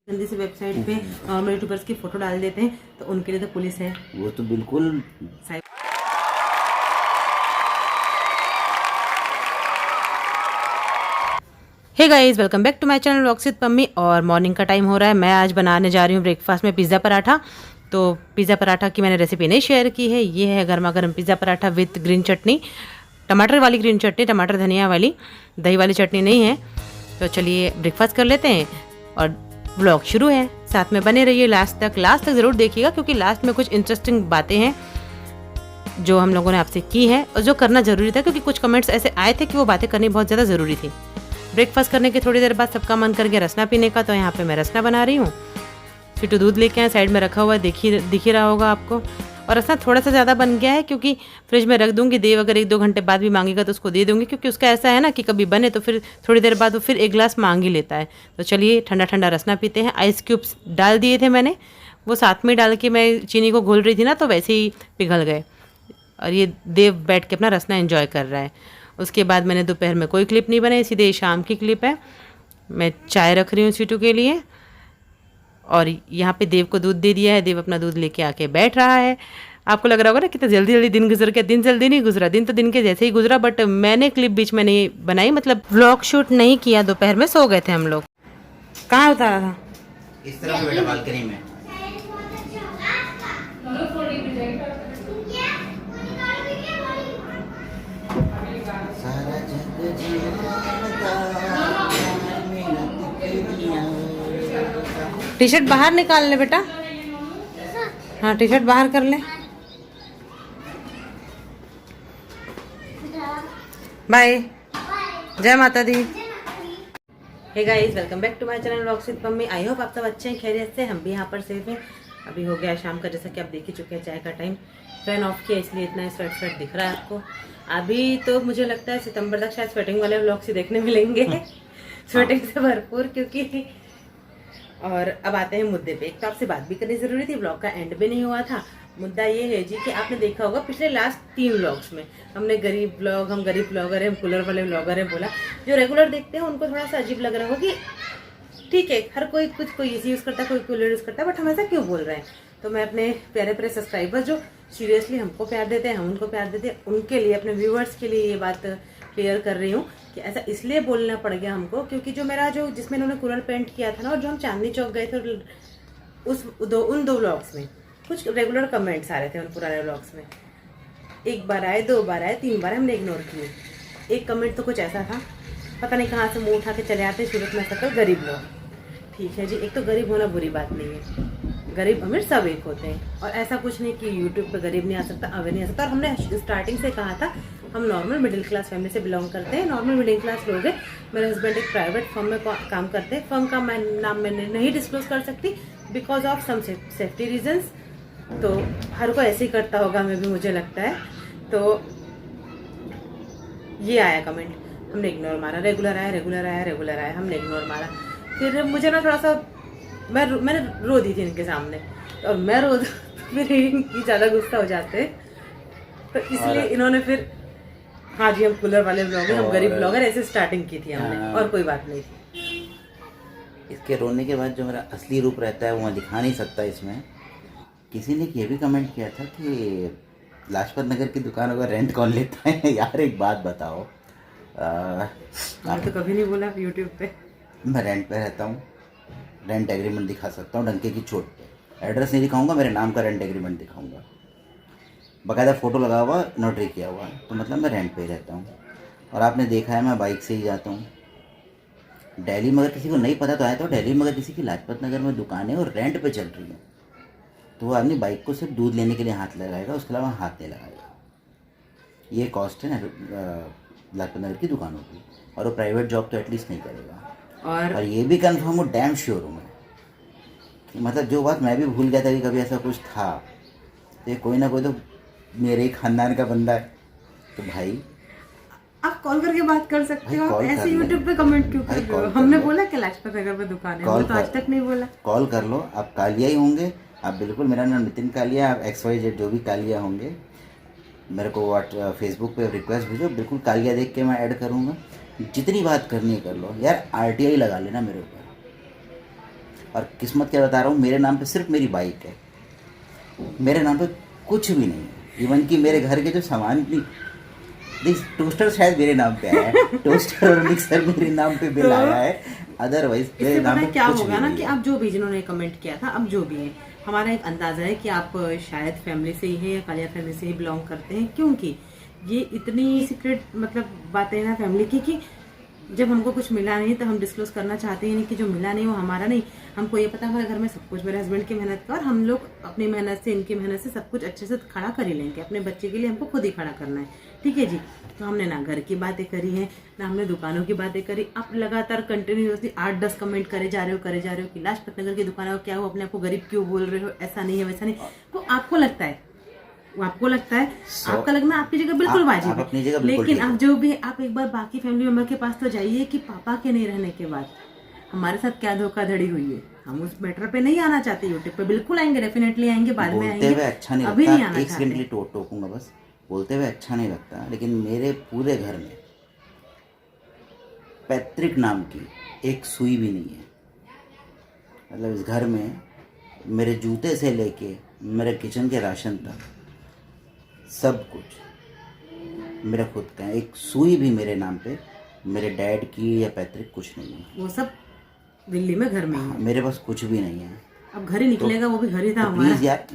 गंदी सी वेबसाइट पे normal YouTubers की फोटो डाल देते हैं तो उनके लिए तो पुलिस है। वो तो बिल्कुल। Hey guys, welcome back to my channel vlogs with Pammi. और मॉर्निंग का टाइम हो रहा है। मैं आज बनाने जा रही हूँ ब्रेकफास्ट में पिज़्ज़ा पराठा। तो पिज़्ज़ा पराठा की मैंने रेसिपी नहीं शेयर की है। ये है गर्मा गर्म पिज़्ज़ा पराठा विथ ग्रीन चटनी, टमाटर वाली ग्रीन चटनी, टमाटर धनिया वाली, दही वाली चटनी नहीं है। तो चलिए ब्रेकफास्ट कर लेते हैं और व्लॉग शुरू है। साथ में बने रहिए लास्ट तक ज़रूर देखिएगा, क्योंकि लास्ट में कुछ इंटरेस्टिंग बातें हैं जो हम लोगों ने आपसे की है और जो करना ज़रूरी था, क्योंकि कुछ कमेंट्स ऐसे आए थे कि वो बातें करनी बहुत ज़्यादा ज़रूरी थी। ब्रेकफास्ट करने के थोड़ी देर बाद सबका मन कर गया रसना पीने का, तो यहाँ पे मैं रसना बना रही हूँ। सिटू दूध लेके आए, साइड में रखा हुआ है, दिख ही रहा होगा आपको। और रसना थोड़ा सा ज़्यादा बन गया है, क्योंकि फ्रिज में रख दूंगी। देव अगर 1-2 घंटे बाद भी मांगेगा तो उसको दे दूंगी, क्योंकि उसका ऐसा है ना कि कभी बने तो फिर थोड़ी देर बाद वो फिर 1 गिलास मांग ही लेता है। तो चलिए ठंडा ठंडा रसना पीते हैं। आइस क्यूब्स डाल दिए थे मैंने, वो साथ में डाल के मैं चीनी को घोल रही थी ना, तो वैसे ही पिघल गए। और ये देव बैठ के अपना रसना एंजॉय कर रहा है। उसके बाद मैंने दोपहर में कोई क्लिप नहीं बनाई, सीधे शाम की क्लिप है। मैं चाय रख रही हूँ सीटू के लिए, और यहाँ पे देव को दूध दे दिया है। देव अपना दूध लेके आके बैठ रहा है। आपको लग रहा होगा ना कितना जल्दी जल्दी दिन गुजर गया। दिन जल्दी नहीं गुजरा, दिन तो दिन के जैसे ही गुजरा। बट मैंने क्लिप बीच में नहीं बनाई, मतलब व्लॉग शूट नहीं किया। दोपहर में सो गए थे हम लोग। कहाँ उतारा था? इस तरफ बेटा बालकनी में। टी शर्ट बाहर निकाल ले बेटा। हाँ, टी शर्ट बाहर कर ले। बाय, जय माता दी। Hey guys, welcome back to my channel vlogs with Pammi. I hope आप सब अच्छे हैं, खैरियत से। हम भी यहाँ पर सेफ हैं। अभी हो गया शाम का, जैसा कि आप देख ही चुके हैं। चाय का टाइम, फैन ऑफ किया इसलिए इतना स्वेट दिख रहा है आपको। अभी तो मुझे लगता है सितंबर तक शायद स्वेटिंग वाले व्लॉग्स ही देखने मिलेंगे। स्वेटिंग से भरपूर, क्योंकि और अब आते हैं मुद्दे पे। एक तो आपसे बात भी करनी जरूरी थी, व्लॉग का एंड भी नहीं हुआ था। मुद्दा ये है जी कि आपने देखा होगा पिछले लास्ट 3 व्लॉग्स में हमने गरीब ब्लॉग, हम गरीब ब्लॉगर हैं, हम कूलर वाले ब्लॉगर हैं बोला। जो रेगुलर देखते हैं उनको थोड़ा सा अजीब लग रहा होगा कि ठीक है, हर कोई कुछ, कोई इसी यूज़ करता है, कोई कूलर यूज़ करता है, बट हम ऐसा क्यों बोल रहे हैं। तो मैं अपने प्यारे प्यारे सब्सक्राइबर्स जो सीरियसली हमको प्यार देते हैं, हम उनको प्यार देते हैं, उनके लिए, अपने व्यूअर्स के लिए ये बात क्लियर कर रही हूँ कि ऐसा इसलिए बोलना पड़ गया हमको, क्योंकि जो मेरा जिसमें उन्होंने कूलर पेंट किया था ना, और जो हम चांदनी चौक गए थे उन 2 व्लॉग्स में कुछ रेगुलर कमेंट्स आ रहे थे। उन पुराने व्लॉग्स में 1 बार आए, 2 बार आए, 3 बार हमने इग्नोर किए। एक कमेंट तो कुछ ऐसा था, पता नहीं कहाँ से मुंह उठा के चले आते सूरत में सकल गरीब लोग। ठीक है जी, एक तो गरीब होना बुरी बात नहीं है, गरीब अमीर सब एक होते हैं। और ऐसा कुछ नहीं कि यूट्यूब पे गरीब नहीं आ सकता, अमीर नहीं आ सकता। और हमने स्टार्टिंग से कहा था हम नॉर्मल मिडिल क्लास फैमिली से बिलोंग करते हैं, नॉर्मल मिडिल क्लास लोग हैं। मेरे हस्बैंड एक प्राइवेट फर्म में काम करते हैं। फर्म का नाम मैंने नहीं डिस्क्लोज कर सकती because of some safety reasons. तो हर कोई ऐसे ही करता होगा, मैं भी, मुझे लगता है। तो ये आया कमेंट, हमने इग्नोर मारा। रेगुलर आया, हमने इग्नोर मारा। फिर मुझे ना थोड़ा सा मैंने रो दी थी इनके सामने, और मैं रो फिर इनकी ज़्यादा गुस्सा हो जाते हैं, तो इसलिए इन्होंने फिर हाँ जी, हम कूलर वाले ब्लॉगर, हम गरीब ब्लॉगर, ऐसे स्टार्टिंग की थी हमने, और कोई बात नहीं थी। इसके रोने के बाद जो मेरा असली रूप रहता है वो मैं दिखा नहीं सकता इसमें। किसी ने ये भी कमेंट किया था कि लाजपत नगर की दुकानों का रेंट कौन लेता है। यार एक बात बताओ, मैं तो कभी नहीं बोला यूट्यूब पे। मैं रेंट पे रहता हूँ, रेंट एग्रीमेंट दिखा सकता हूँ डंके की चोट पे। एड्रेस नहीं दिखाऊंगा, मेरे नाम का रेंट एग्रीमेंट दिखाऊंगा, बाकायदा फ़ोटो लगा हुआ, नोटरी किया हुआ है, तो मतलब मैं रेंट पे ही रहता हूँ। और आपने देखा है मैं बाइक से ही जाता हूँ। दिल्ली में अगर किसी को नहीं पता तो आया, तो दिल्ली में अगर किसी की लाजपत नगर में दुकान है और रेंट पे चल रही है, तो वो आदमी बाइक को सिर्फ दूध लेने के लिए हाथ लगाएगा, उसके अलावा हाथ नहीं लगाएगा। ये कॉस्ट है ना लाजपत नगर की दुकानों की। और वो प्राइवेट जॉब तो एटलीस्ट नहीं करेगा। और ये भी कन्फर्म हूँ, डैम श्योर हूँ मैं कि मतलब जो बात मैं भी भूल गया था कि कभी ऐसा कुछ था, तो ये कोई ना कोई तो मेरे ही खानदान का बंदा है। तो भाई आप कॉल करके बात कर सकते हो, ऐसे यूट्यूब पे कमेंट क्यों कर रहे हो? हमने बोला कि लाजपत नगर में दुकान है, तो आज तक नहीं बोला। कॉल कर लो, आप कालिया ही होंगे, आप बिल्कुल। मेरा नाम नितिन कालिया, आप XYZ जो भी कालिया होंगे, मेरे को फेसबुक पे रिक्वेस्ट भेजो, बिल्कुल कालिया देख के मैं ऐड करूँगा। जितनी बात करनी कर लो यार, RTI लगा लेना मेरे ऊपर। और किस्मत क्या बता रहा हूँ, मेरे नाम पे सिर्फ मेरी बाइक है, मेरे नाम पे कुछ भी नहीं है। इवन कि मेरे घर के जो सामान भी, टोस्टर शायद मेरे नाम पे आया है, टोस्टर और मिक्सर मेरे नाम पे बिल आया है, अदरवाइज मेरे नाम पे क्या कुछ होगा भी ना नहीं कि है। अब जो भी जिन्होंने कमेंट किया था, अब जो भी है, हमारा एक अंदाजा है कि आप शायद फैमिली से ही हैं या कालिया फैमिली से ही बिलोंग करते हैं, क्योंकि ये इतनी सीक्रेट मतलब बातें ना फैमिली की कि जब हमको कुछ मिला नहीं तो हम डिस्क्लोज करना चाहते ही नहीं कि जो मिला नहीं वो हमारा नहीं। हमको ये पता है हमारे घर में सब कुछ मेरे हस्बैंड की मेहनत का, और हम लोग अपनी मेहनत से, इनकी मेहनत से सब कुछ अच्छे से खड़ा कर ही लेंगे। अपने बच्चे के लिए हमको खुद ही खड़ा करना है, ठीक है जी। तो हमने ना घर की बातें करी है, ना हमने दुकानों की बातें करी। आप लगातार कंटिन्यूसली 8-10 कमेंट करे जा रहे हो कि लाजपत नगर की दुकानों क्या हो, अपने आपको गरीब क्यों बोल रहे हो, ऐसा नहीं है वैसा नहीं। वो आपको लगता है, आपका लगना आपकी जगह बिल्कुल वाजिब आप अपनी जगह है, बिल्कुल लेकिन ठीक आप हो। जो भी, आप एक बार बाकी फैमिली मेंबर के पास तो जाइए कि पापा के नहीं रहने के बाद हमारे साथ क्या धोखाधड़ी हुई है। हम उस मैटर पे नहीं आना चाहते, यूट्यूब पे बिल्कुल आएंगे, डेफिनेटली आएंगे, बाद में बोलते आएंगे, हुए अच्छा नहीं अभी नहीं लगता, आना एक सेकंड के चाहते। लिए टोकूंगा बस। बोलते हुए अच्छा नहीं लगता, लेकिन मेरे पूरे घर में पैतृक नाम की एक सुई भी नहीं है। मतलब इस घर में मेरे जूते से लेके मेरे किचन के राशन तक सब कुछ मेरा खुद का है। एक सुई भी मेरे नाम पे मेरे डैड की या पैतृक कुछ नहीं है। वो सब दिल्ली में घर में ही हाँ, है। मेरे पास कुछ भी नहीं है। अब घर ही निकलेगा, वो भी घर ही था तो हमारा। प्लीज़ यार,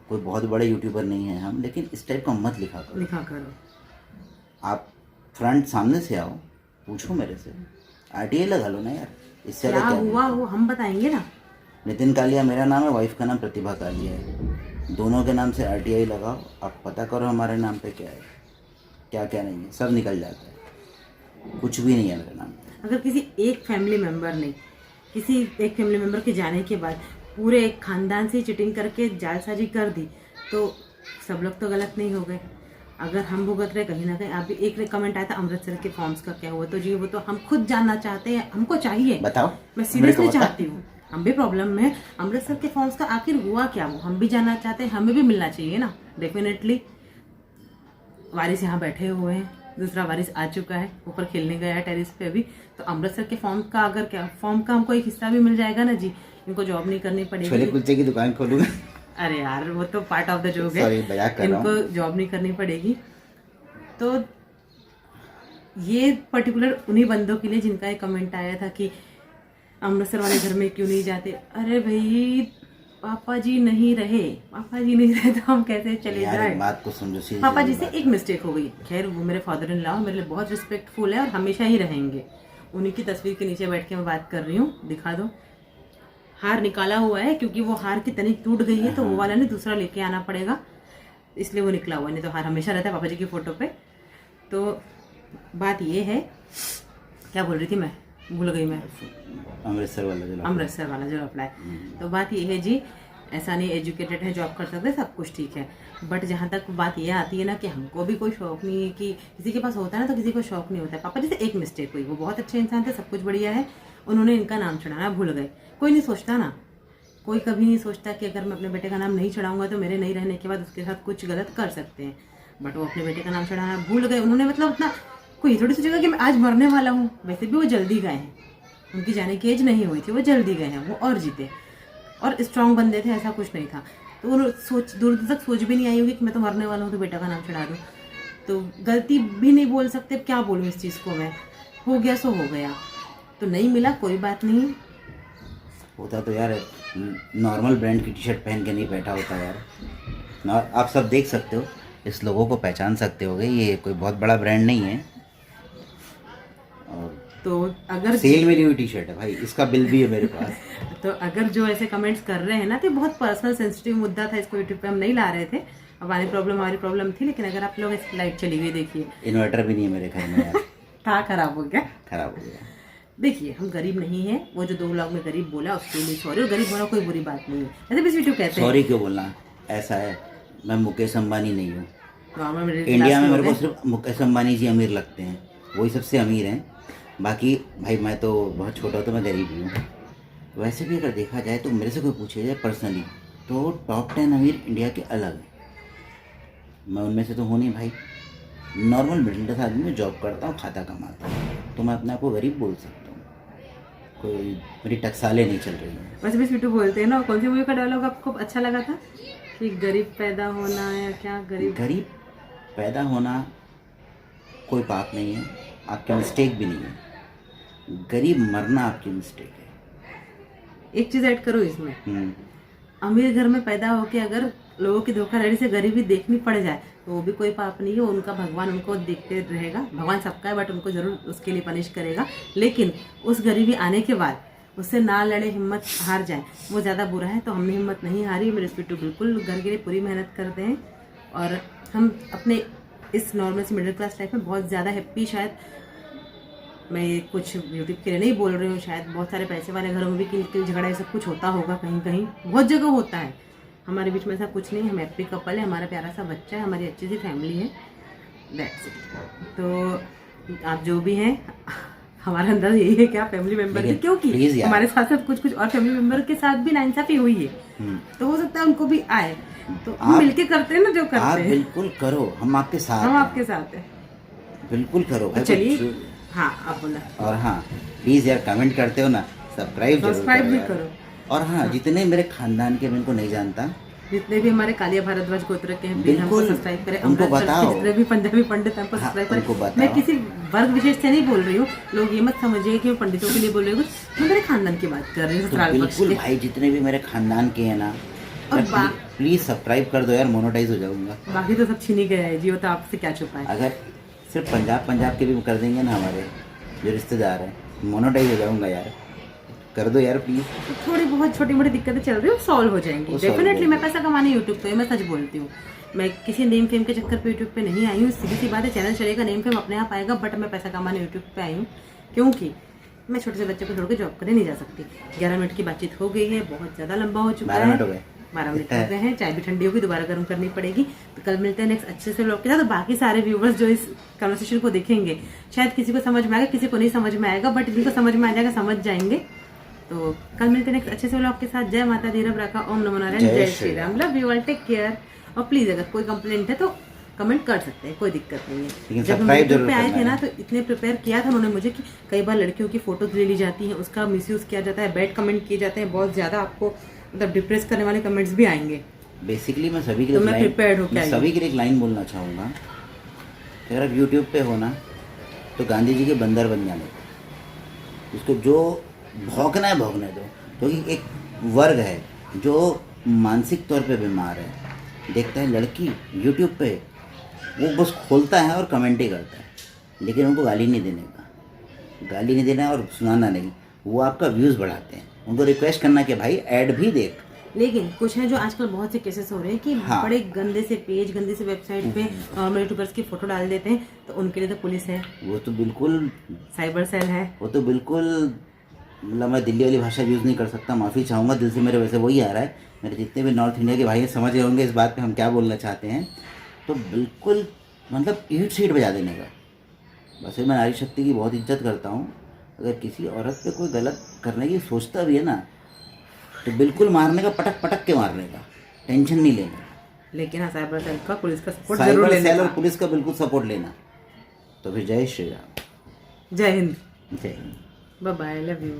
कोई बहुत बड़े यूट्यूबर नहीं है हम, लेकिन इस टाइप का मत लिखा करो। लिखा करो, आप फ्रंट सामने से आओ, पूछो मेरे से, आरटीआई लगा लो ना यार, इससे क्या ज़्यादा हुआ वो हम बताएंगे ना। नितिन कालिया मेरा नाम है, वाइफ का नाम प्रतिभा कालिया है, दोनों के नाम से आरटीआई लगाओ, आप पता करो हमारे नाम पे क्या है, क्या क्या नहीं है, सब निकल जाता है। कुछ भी नहीं है मेरे नाम पे। अगर किसी एक फैमिली मेंबर ने, किसी एक फैमिली मेंबर के जाने के बाद पूरे एक खानदान से चिटिंग करके जालसाजी कर दी, तो सब लोग तो गलत नहीं हो गए। अगर हम भुगत रहे कहीं ना कहीं। आप भी, एक कमेंट आया था अमृतसर के फॉर्म्स का क्या हुआ, तो जी वो तो हम खुद जानना चाहते हैं, हमको चाहिए, बताओ, मैं सीरियसली चाहती हूँ। हम भी प्रॉब्लम में हैं। अमृतसर के फॉर्म्स का आखिर हुआ क्या, वो हम भी जानना चाहते हैं, हमें भी मिलना चाहिए ना। डेफिनेटली वारिस यहाँ बैठे हुए हैं, दूसरा वारिस आ चुका है, ऊपर खेलने गया है टेरिस पे अभी। तो अमृतसर के फॉर्म का अगर क्या, फॉर्म का हमको एक हिस्सा भी मिल जाएगा ना जी, इनको जॉब नहीं करनी छोले पड़ेगी। कुलचे की दुकान खोलूंगा। अरे यार वो तो पार्ट ऑफ द जॉब है, सॉरी, मजाक कर रहा हूँ। इनको जॉब नहीं करनी पड़ेगी। तो ये पर्टिकुलर उन्हीं बंदों के लिए जिनका एक कमेंट आया था कि अमृतसर वाले घर में क्यों नहीं जाते। अरे भाई पापा जी नहीं रहे, पापा जी नहीं रहे तो हम कैसे चले यार जाए। एक बात को समझो, पापा जी से एक मिस्टेक हो गई, खैर वो मेरे फादर इन लॉ मेरे लिए बहुत रिस्पेक्टफुल है और हमेशा ही रहेंगे। उन्हीं की तस्वीर के नीचे बैठ के मैं बात कर रही हूँ, दिखा दो। हार निकाला हुआ है क्योंकि वो हार की तनिक टूट गई है, तो वो वाला नहीं दूसरा लेके आना पड़ेगा, इसलिए वो निकला हुआ है, नहीं तो हार हमेशा रहता है पापा जी की फोटो पे। तो बात ये है, क्या बोल रही थी मैं, भूल गई मैं। अमृतसर वाला जो अप्लाई। तो बात ये है जी, ऐसा नहीं एजुकेटेड है, जॉब कर सकते, सब कुछ ठीक है, बट जहाँ तक बात ये आती है ना कि हमको भी कोई शौक नहीं है, कि किसी के पास होता है ना तो किसी को शौक नहीं होता है। पापा जी से एक मिस्टेक हुई, वो बहुत अच्छे इंसान थे, सब कुछ बढ़िया है, उन्होंने इनका नाम चढ़ाना भूल गए। कोई नहीं सोचता ना, कोई कभी नहीं सोचता कि अगर मैं अपने बेटे का नाम नहीं चढ़ाऊंगा तो मेरे नहीं रहने के बाद उसके साथ कुछ गलत कर सकते हैं, बट वो अपने बेटे का नाम चढ़ाना भूल गए। उन्होंने मतलब उतना कोई थोड़ी सोचेगा कि मैं आज मरने वाला हूँ। वैसे भी वो जल्दी गए हैं, उनकी जाने की एज नहीं हुई थी, वो जल्दी गए हैं, वो और जीते और स्ट्रांग बंदे थे, ऐसा कुछ नहीं था। तो उन्होंने सोच, दूर तक सोच भी नहीं आई होगी कि मैं तो मरने वाला हूँ तो बेटा का नाम चढ़ा दूँ। तो गलती भी नहीं बोल सकते, क्या बोलूँ इस चीज़ को मैं, हो गया सो हो गया, तो नहीं मिला कोई बात नहीं। होता तो यार नॉर्मल ब्रांड की टी शर्ट पहन के नहीं बैठा होता यार। आप सब देख सकते हो, इस लोगों को पहचान सकते होगे, ये कोई बहुत बड़ा ब्रांड नहीं है। और तो अगर सेल में नहीं हुई टी शर्ट है भाई, इसका बिल भी है मेरे पास। तो अगर जो ऐसे कमेंट्स कर रहे हैं ना, तो बहुत पर्सनल सेंसिटिव मुद्दा था, इसको यूट्यूब पे हम नहीं ला रहे थे, हमारी प्रॉब्लम थी, लेकिन अगर आप लोग इस लाइट चली गई, देखिए इन्वर्टर भी नहीं है मेरे घर में यार। था खराब हो गया, खराब हो गया। देखिए हम गरीब नहीं है, वो जो 2 व्लॉग में गरीब बोला उसके लिए सॉरी, और गरीब होना कोई बुरी बात नहीं है, ऐसे भी यूट्यूब कहते हैं। सॉरी क्यों बोलना, ऐसा है मैं मुकेश अंबानी नहीं हूँ। नॉर्मल मिडिल इंडिया क्लास में लोग मेरे को हैं। सिर्फ मुकेश अंबानी जी अमीर लगते हैं, वही सबसे अमीर हैं। बाकी भाई मैं तो बहुत छोटा हूँ, तो मैं गरीब ही हूँ। वैसे भी अगर देखा जाए तो मेरे से कोई पूछे जाए पर्सनली, तो टॉप 10 अमीर इंडिया के अलग हैं, मैं उनमें से तो हूँ नहीं भाई। नॉर्मल मिडिल क्लास आदमी में जॉब करता हूँ, खाता कमाता हूँ, तो मैं अपने आप को गरीब बोल सकता हूँ। कोई मेरी टकसालें नहीं चल रही हैं। वैसे भी स्वीटू बोलते हैं ना, कौन सी मूवी का डायलॉग आपको अच्छा लगा था कि गरीब पैदा होना या क्या गरीब पैदा होना कोई पाप नहीं है, आपकी मिस्टेक भी नहीं है। गरीब मरना आपकी मिस्टेक है। एक चीज ऐड करो इसमें, अमीर घर में पैदा होके अगर लोगों की धोखाधड़ी से गरीबी देखनी पड़ जाए तो वो भी कोई पाप नहीं है। उनका भगवान उनको देखते रहेगा, भगवान सबका है बट उनको जरूर उसके लिए पनिश करेगा। लेकिन उस गरीबी आने के बाद उससे ना लड़े, हिम्मत हार जाए, वो ज़्यादा बुरा है। तो हमने हिम्मत नहीं हारी, मेरे स्वीटू बिल्कुल घर के लिए पूरी मेहनत करते हैं और हम अपने इस नॉर्मल सी मिडिल क्लास लाइफ में बहुत ज़्यादा हैप्पी। शायद मैं कुछ यूट्यूब के लिए नहीं बोल रही हूँ, शायद बहुत सारे पैसे वाले घरों में भी किल झगड़ा ये सब कुछ होता होगा, कहीं कहीं बहुत जगह होता है। हमारे बीच में ऐसा कुछ नहीं, हम हैप्पी कपल है, हमारा प्यारा सा बच्चा है, हमारी अच्छी सी फैमिली है, दैट्स इट। तो आप जो भी हैं, हमारा अंदाज यही है कि आप फैमिली मेंबर के, क्योंकि हमारे साथ साथ कुछ कुछ और फैमिली मेंबर के साथ भी नाइंसाफी हुई है, तो हो सकता है उनको भी आए। तो हम मिलके करते हैं ना जो करते हैं। बिल्कुल करो, हम आपके साथ हम आपके साथ हैं, बिल्कुल करो। तो चलिए, हाँ आप बोला। और हाँ प्लीज़ यार, कमेंट करते हो ना, सब्सक्राइब भी करो। और हाँ, जितने मेरे खानदान के, मैं इनको नहीं जानता, जितने भी हमारे कालिया भारद्वाज गोत्र के हैं, बिल्कुल सब्सक्राइब करें। उनको बताओ, जितने भी पंजाबी पंडित हैं, सब्सक्राइब करें। मैं किसी वर्ग विशेष से नहीं बोल रही हूँ, लोग ये मत समझिए कि मैं पंडितों के लिए बोल रही हूँ, मैं मेरे खानदान की बात कर रही हूँ। तो बिल्कुल भाई, जितने भी मेरे खानदान के हैं ना, और प्लीज सब्सक्राइब कर दो यार, मोनेटाइज हो जाऊंगा। बाकी तो सब छीन ही गया है जी, वो तो आपसे क्या छुपा है। अगर सिर्फ पंजाब के भी कर देंगे ना, हमारे जो रिश्तेदार हैं, मोनेटाइज हो जाऊंगा यार, कर दो यार प्लीज। थोड़ी बहुत छोटी मोटी दिक्कतें चल रही है, सॉल्व हो जाएंगी डेफिनेटली। मैं पैसा कमाने यूट्यूब पे, मैं सच बोलती हूँ, मैं किसी नेम फेम के चक्कर पे यूट्यूब पे नहीं आई हूँ। सीधी सी बात है, चैनल चलेगा, नेम फेम अपने आप आएगा, बट मैं पैसा कमाने यूट्यूब पे आई हूँ क्योंकि मैं छोटे से बच्चे को छोड़ के जॉब करने नहीं जा सकती। 11 मिनट की बातचीत हो गई है, बहुत ज़्यादा लंबा हो चुका है। 12 मिनट हो गए हैं, चाय भी ठंडी होगी, दोबारा गर्म करनी पड़ेगी। तो कल मिलते हैं नेक्स्ट अच्छे से व्लॉग के साथ। तो बाकी सारे व्यूवर्स जो इस कन्वर्सेशन को देखेंगे, शायद किसी को समझ में आएगा, किसी को नहीं समझ में आएगा, बट जिनको समझ में आ जाएगा समझ जाएंगे। तो कल मिलते हैं नेक्स्ट अच्छे से व्लॉग के साथ। जय माता दी, रब रखा, ओम नमो नारायण, जय Shri Ram, love you all, take care. और प्लीज अगर कोई कंप्लेंट है तो कमेंट कर सकते हैं, कोई दिक्कत नहीं है। जब हम यूट्यूब पे आए थे ना, तो इतने प्रिपेयर किया था उन्होंने मुझे कि कई बार लड़कियों की फोटोज ले ली जाती हैं, उसका मिसयूज किया जाता है, बैड कमेंट किए जाते हैं, बहुत ज्यादा आपको मतलब डिप्रेस करने वाले कमेंट्स भी आएंगे। बेसिकली मैं सभी के लिए एक लाइन बोलना चाहूँगा कि अगर आप यूट्यूब पे हो ना, तो गांधी जी के बंदर बन जाने दो, उसको जो भौंकना है भौंकने दो। क्योंकि एक वर्ग है जो मानसिक तौर पे बीमार है, देखता है लड़की यूट्यूब पे, वो बस खोलता है और कमेंट ही करता है, लेकिन उनको गाली नहीं देना और सुनाना नहीं, वो आपका व्यूज़ बढ़ाते हैं। उनको रिक्वेस्ट करना कि भाई ऐड भी देख। लेकिन कुछ है जो आजकल बहुत से केसेस हो रहे हैं कि हाँ, बड़े गंदे से पेज, गंदे से वेबसाइट पे नॉर्मल यूट्यूबर्स की फोटो डाल देते हैं, तो उनके लिए तो पुलिस है, वो तो बिल्कुल साइबर सेल है, वो तो बिल्कुल, मतलब मैं दिल्ली वाली भाषा यूज़ नहीं कर सकता, माफ़ी चाहूँगा दिल से, मेरे वैसे वही आ रहा है। मेरे जितने भी नॉर्थ इंडिया के भाई समझ गए होंगे इस बात पे हम क्या बोलना चाहते हैं। तो बिल्कुल मतलब ईट सीट बजा देने का। वैसे मैं नारी शक्ति की बहुत इज्जत करता हूँ, अगर किसी औरत पे कोई गलत करने की सोचता भी है ना, तो बिल्कुल मारने का, पटक पटक के मारने का, टेंशन नहीं लेना। लेकिन हाँ, साइबर सेल का, पुलिस का सपोर्ट जरूर लेना, साइबर सेल और पुलिस का बिल्कुल सपोर्ट लेना। तो फिर जय श्री राम, जय हिंद, जय Hind, bye bye, love you.